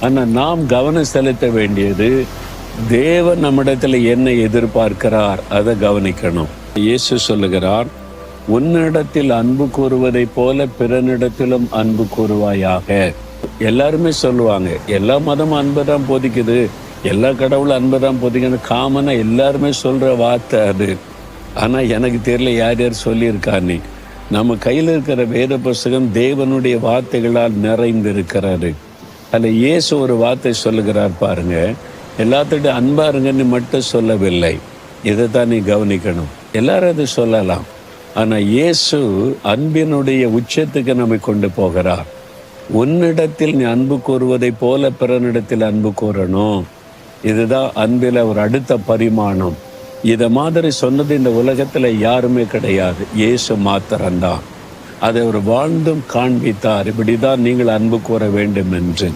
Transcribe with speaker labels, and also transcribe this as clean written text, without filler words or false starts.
Speaker 1: ஆனா நாம் கவனம் செலுத்த வேண்டியது தேவன் நம்மிடத்துல என்ன எதிர்பார்க்கிறார், அதை கவனிக்கணும். இயேசு சொல்லுகிறார், உன்னிடத்தில் அன்பு கூறுவதைப் போல பிறனிடத்திலும் அன்பு கூறுவாயாக. எல்லாருமே சொல்லுவாங்க, எல்லா மதமும் அன்பு தான் போதிக்குது, எல்லா கடவுளும் அன்பு தான் போதிக்குது, காமனா எல்லாருமே சொல்ற வார்த்தை அது. ஆனா எனக்கு தெரியல யார் யார் சொல்லியிருக்கான்னு. நம்ம கையில் இருக்கிற வேத புஸ்தகம் தேவனுடைய வார்த்தைகளால் நிறைந்திருக்கிறாரு. அதில் இயேசு ஒரு வார்த்தை சொல்லுகிறார் பாருங்க, எல்லாத்துட்டும் அன்பா இருங்கன்னு மட்டும் சொல்லவில்லை. இதை தான் நீ கவனிக்கணும். எல்லாரும் அதை சொல்லலாம், ஆனா இயேசு அன்பினுடைய உச்சத்துக்கு நம்மை கொண்டு போகிறார். உன்னிடத்தில் நீ அன்பு கூறுவதை போல பிறனிடத்தில் அன்பு கூறணும். இதுதான் அன்பில் ஒரு அடுத்த பரிமாணம். இதை மாதிரி சொன்னது இந்த உலகத்துல யாருமே கிடையாது, இயேசு மாத்திரம்தான். அதை அவர் வாழ்ந்தும் காண்பித்தார், இப்படிதான் நீங்கள் அன்பு கூற வேண்டும் என்று.